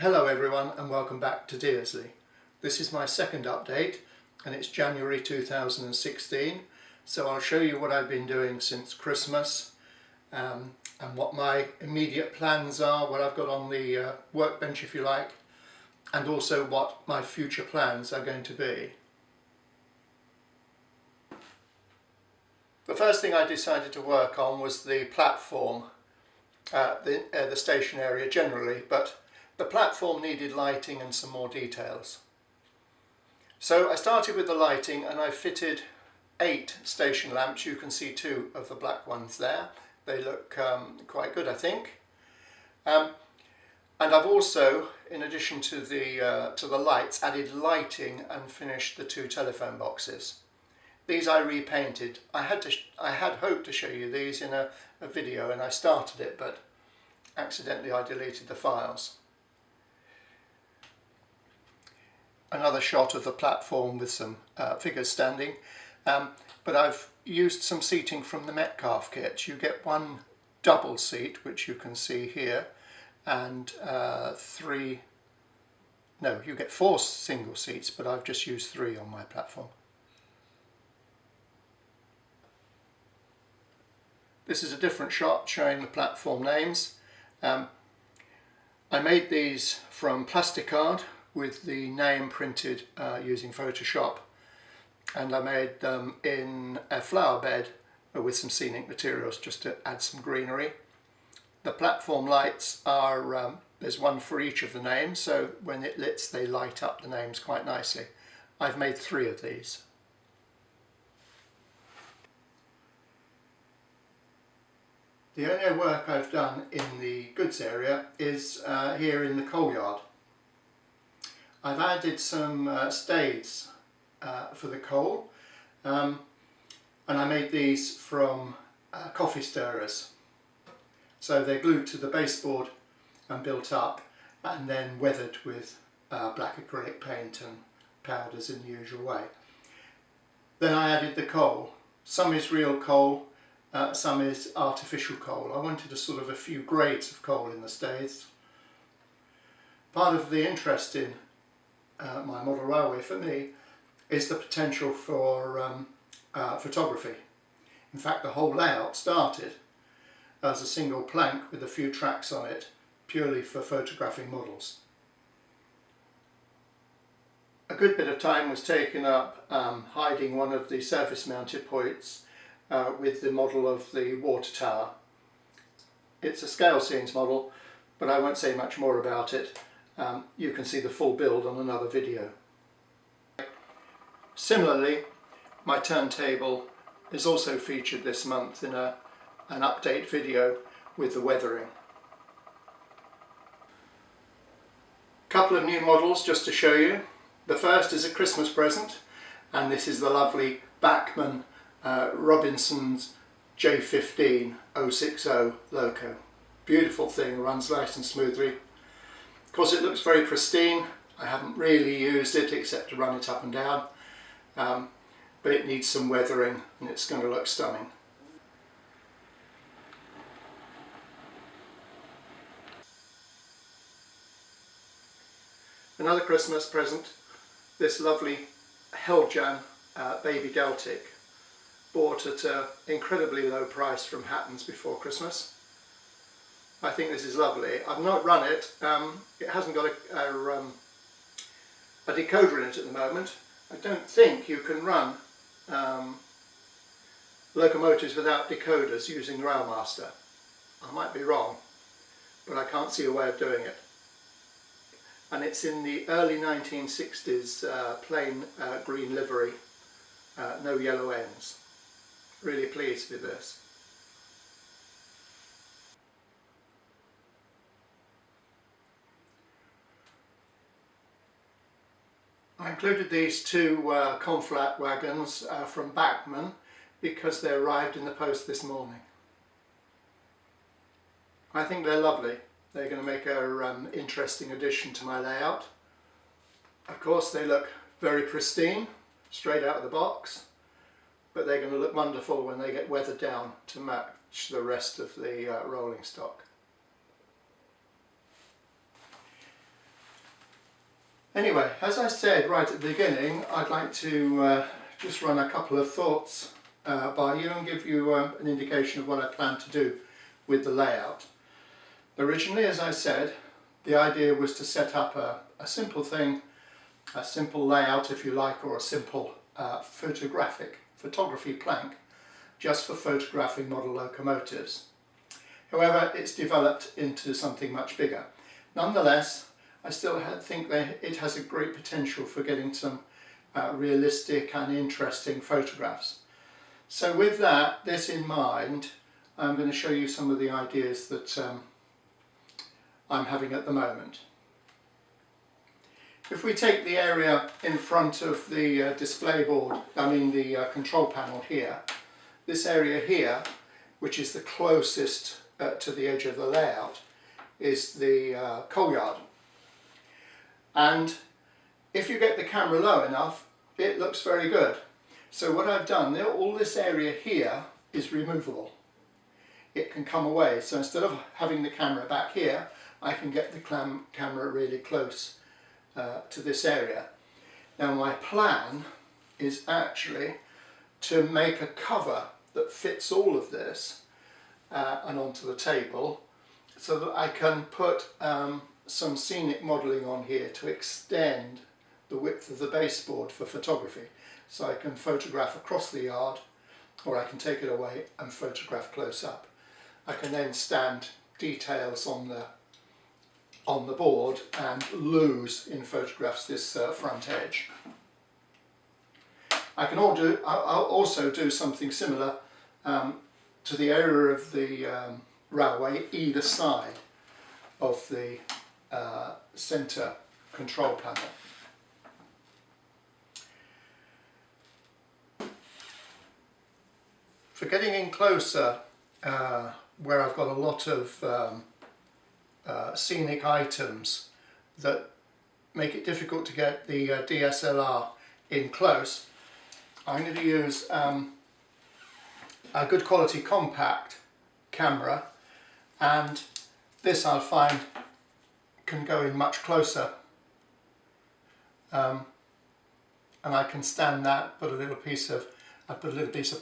Hello everyone and welcome back to Deresley. This is my second update and it's January 2016, so I'll show you what I've been doing since Christmas and what my immediate plans are, what I've got on the workbench if you like, and also what my future plans are going to be. The first thing I decided to work on was the platform, the station area generally, but the platform needed lighting and some more details. So I started with the lighting and I fitted 8 station lamps. You can see 2 of the black ones there. They look quite good, I think. And I've also, in addition to the lights, added lighting and finished the 2 telephone boxes. These I repainted. I had hoped to show you these in a video and I started it, but accidentally I deleted the files. Another shot of the platform with some figures standing, but I've used some seating from the Metcalf kit. You get 1 double seat, which you can see here, and you get 4 single seats, but I've just used 3 on my platform. This is a different shot showing the platform names. I made these from plasticard with the name printed using Photoshop, and I made them in a flower bed with some scenic materials just to add some greenery. The platform lights are, there's one for each of the names, so when it lits they light up the names quite nicely. I've made 3 of these. The only work I've done in the goods area is here in the coal yard. I've added some stays for the coal, and I made these from coffee stirrers. So they're glued to the baseboard and built up and then weathered with black acrylic paint and powders in the usual way. Then I added the coal. Some is real coal, some is artificial coal. I wanted a few grades of coal in the stays. Part of the interest in my model railway for me is the potential for photography. In fact, the whole layout started as a single plank with a few tracks on it, purely for photographing models. A good bit of time was taken up hiding one of the surface mounted points with the model of the water tower. It's a scale scenes model, but I won't say much more about it. You can see the full build on another video. Similarly, my turntable is also featured this month in an update video with the weathering. Couple of new models just to show you. The first is a Christmas present, and this is the lovely Bachmann Robinson's J15 060 Loco. Beautiful thing, runs nice and smoothly. Of course it looks very pristine. I haven't really used it except to run it up and down, but it needs some weathering and it's going to look stunning. Another Christmas present, this lovely Heljan Baby Deltic, bought at an incredibly low price from Hatton's before Christmas. I think this is lovely. I've not run it. It hasn't got a decoder in it at the moment. I don't think you can run locomotives without decoders using Railmaster. I might be wrong, but I can't see a way of doing it. And it's in the early 1960s plain green livery, no yellow ends. Really pleased with this. I included these 2 conflat wagons from Bachmann because they arrived in the post this morning. I think they're lovely. They're going to make an interesting addition to my layout. Of course they look very pristine, straight out of the box, but they're going to look wonderful when they get weathered down to match the rest of the rolling stock. Anyway, as I said right at the beginning, I'd like to just run a couple of thoughts by you and give you an indication of what I plan to do with the layout. Originally, as I said, the idea was to set up a simple thing, a simple layout if you like, or a simple photography plank just for photographing model locomotives. However, it's developed into something much bigger. Nonetheless, I still think that it has a great potential for getting some realistic and interesting photographs. So with that, this in mind, I'm going to show you some of the ideas that I'm having at the moment. If we take the area in front of the display board, the control panel here, this area here, which is the closest to the edge of the layout, is the coal yard. And if you get the camera low enough, it looks very good. So what I've done, all this area here is removable. It can come away. So instead of having the camera back here, I can get the camera really close to this area. Now my plan is actually to make a cover that fits all of this and onto the table, so that I can put some scenic modelling on here to extend the width of the baseboard for photography. So I can photograph across the yard, or I can take it away and photograph close up. I can then stand details on the board and lose in photographs this front edge. I'll also do something similar to the area of the railway either side of the centre control panel. For getting in closer, where I've got a lot of scenic items that make it difficult to get the DSLR in close, I'm going to use a good quality compact camera, and this I'll find can go in much closer, and I can stand that, I put a little piece of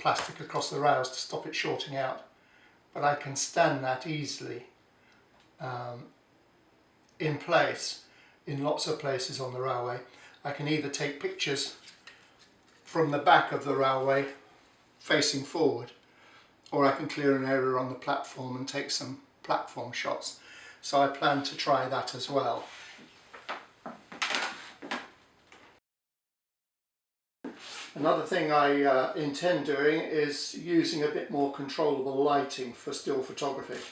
plastic across the rails to stop it shorting out, but I can stand that easily in place in lots of places on the railway. I can either take pictures from the back of the railway facing forward, or I can clear an area on the platform and take some platform shots. So I plan to try that as well. Another thing I intend doing is using a bit more controllable lighting for still photography.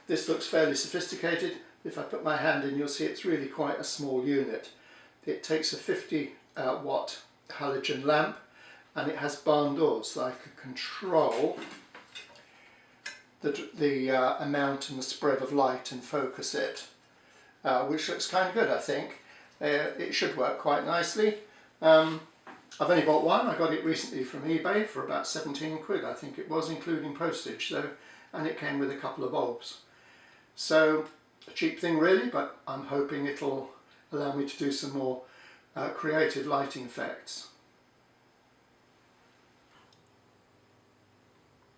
This looks fairly sophisticated. If I put my hand in, you'll see it's really quite a small unit. It takes a 50 watt halogen lamp, and it has barn doors, so I can control the amount and the spread of light and focus it, which looks kind of good, I think. It should work quite nicely. I've only bought one. I got it recently from eBay for about 17 quid, I think it was, including postage, and it came with a couple of bulbs. So a cheap thing really, but I'm hoping it'll allow me to do some more creative lighting effects.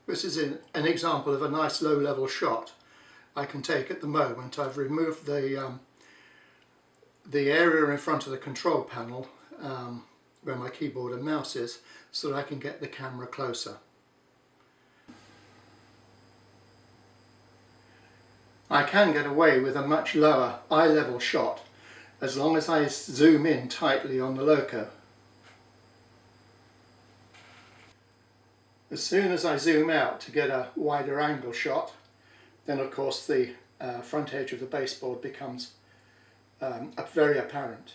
This is an example of a nice low-level shot I can take at the moment. I've removed the area in front of the control panel where my keyboard and mouse is, so that I can get the camera closer. I can get away with a much lower eye-level shot as long as I zoom in tightly on the loco. As soon as I zoom out to get a wider angle shot, then of course the front edge of the baseboard becomes very apparent.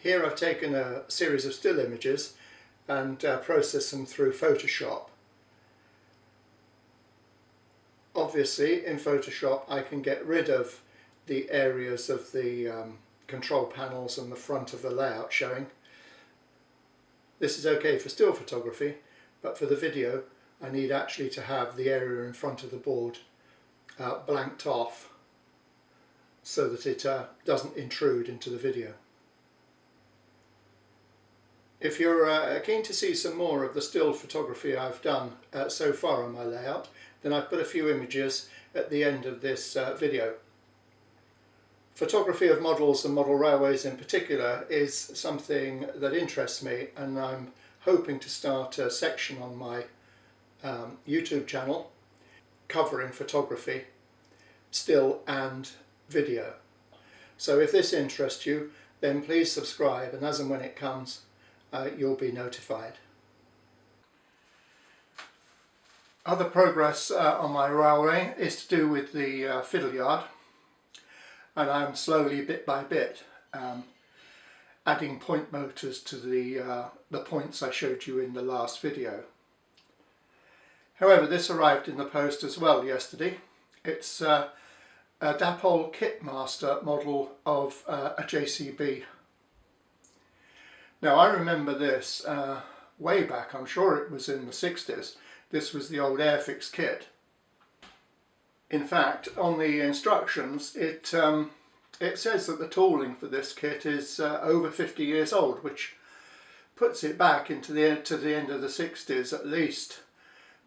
Here I've taken a series of still images and processed them through Photoshop. Obviously in Photoshop I can get rid of the areas of the control panels and the front of the layout showing. This is okay for still photography, but for the video I need actually to have the area in front of the board blanked off so that it doesn't intrude into the video. If you're keen to see some more of the still photography I've done so far on my layout, then I've put a few images at the end of this video. Photography of models and model railways in particular is something that interests me, and I'm hoping to start a section on my YouTube channel covering photography, still and video. So if this interests you, then please subscribe, and as and when it comes you'll be notified. Other progress on my railway is to do with the fiddle yard, and I'm slowly, bit by bit, adding point motors to the points I showed you in the last video. However, this arrived in the post as well yesterday. It's a Dapol Kitmaster model of a JCB. Now, I remember this way back, I'm sure it was in the 60s. This was the old Airfix kit. In fact, on the instructions it says that the tooling for this kit is over 50 years old, which puts it back into the end of the 60s at least,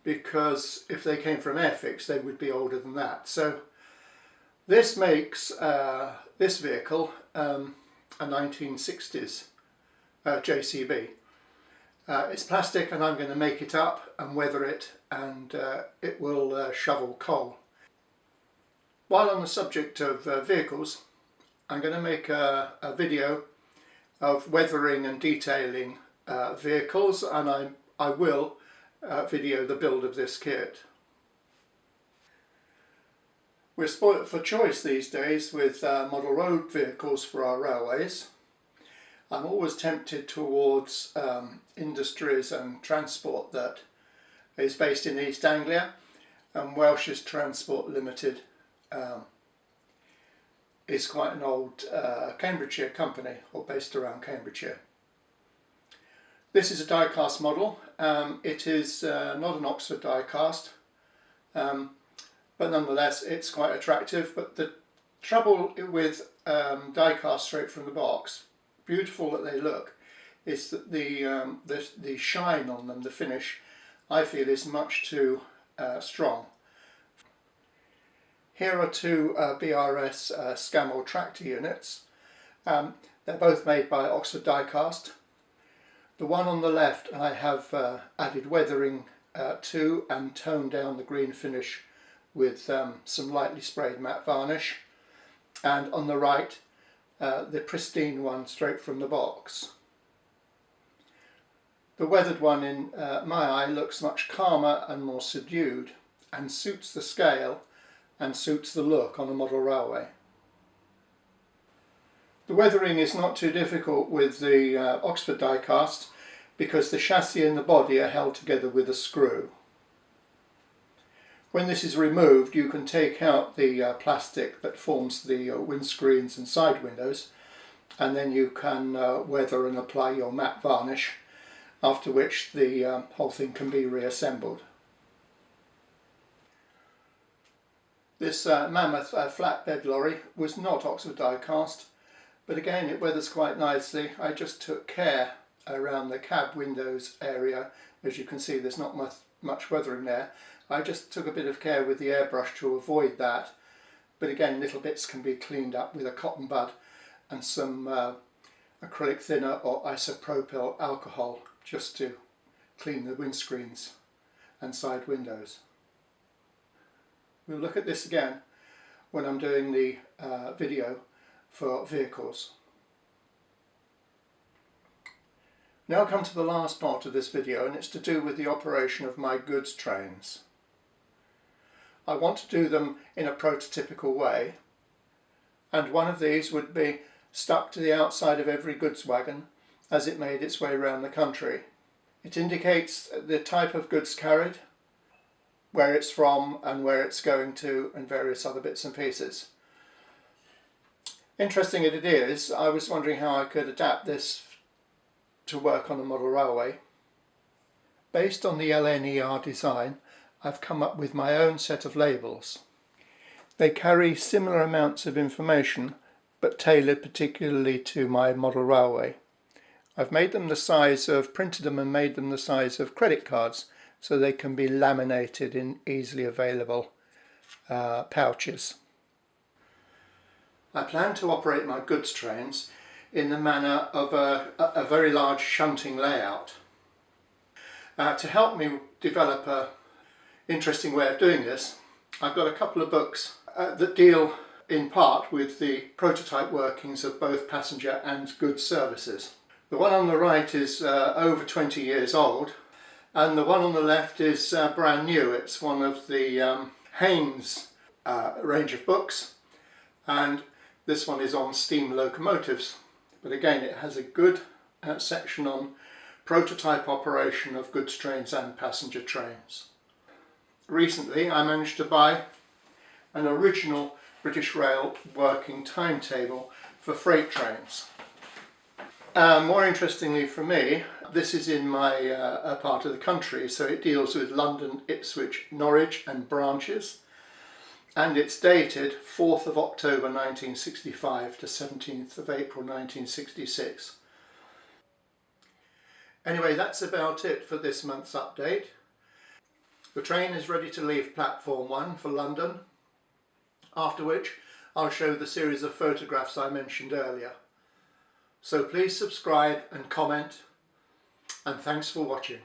because if they came from Airfix they would be older than that. So this makes this vehicle a 1960s JCB. It's plastic, and I'm going to make it up and weather it, and it will shovel coal. While on the subject of vehicles, I'm going to make a video of weathering and detailing vehicles, and I will video the build of this kit. We're spoilt for choice these days with model road vehicles for our railways. I'm always tempted towards industries and transport that is based in East Anglia, and Welsh's Transport Limited is quite an old Cambridgeshire company, or based around Cambridgeshire. This is a die-cast model. It is not an Oxford die-cast, but nonetheless it's quite attractive. But the trouble with die-cast straight from the box, beautiful that they look, is that the shine on them, the finish, I feel is much too strong. Here are two BRS Scammell tractor units. They're both made by Oxford Die-Cast. The one on the left I have added weathering to and toned down the green finish with some lightly sprayed matte varnish, and on the right the pristine one straight from the box. The weathered one in my eye looks much calmer and more subdued, and suits the scale and suits the look on a model railway. The weathering is not too difficult with the Oxford die-cast, because the chassis and the body are held together with a screw. When this is removed, you can take out the plastic that forms the windscreens and side windows, and then you can weather and apply your matte varnish, after which the whole thing can be reassembled. This mammoth flatbed lorry was not Oxford die-cast, but again it weathers quite nicely. I just took care around the cab windows area. As you can see, there's not much weathering there. I just took a bit of care with the airbrush to avoid that, but again little bits can be cleaned up with a cotton bud and some acrylic thinner or isopropyl alcohol, just to clean the windscreens and side windows. We'll look at this again when I'm doing the video for vehicles. Now I come to the last part of this video, and it's to do with the operation of my goods trains. I want to do them in a prototypical way, and one of these would be stuck to the outside of every goods wagon as it made its way around the country. It indicates the type of goods carried, where it's from and where it's going to, and various other bits and pieces. Interesting as it is, I was wondering how I could adapt this to work on a model railway. Based on the LNER design, I've come up with my own set of labels. They carry similar amounts of information, but tailored particularly to my model railway. I've made them the size of, printed them and made them the size of credit cards, so they can be laminated in easily available pouches. I plan to operate my goods trains in the manner of a very large shunting layout. To help me develop an interesting way of doing this, I've got a couple of books that deal in part with the prototype workings of both passenger and goods services. The one on the right is over 20 years old, and the one on the left is brand new. It's one of the Haynes range of books, and this one is on steam locomotives. But again, it has a good section on prototype operation of goods trains and passenger trains. Recently I managed to buy an original British Rail working timetable for freight trains. More interestingly for me, this is in my part of the country, so it deals with London, Ipswich, Norwich and branches, and it's dated 4th of October 1965 to 17th of April 1966. Anyway, that's about it for this month's update. The train is ready to leave platform 1 for London, after which I'll show the series of photographs I mentioned earlier. So please subscribe and comment, and thanks for watching.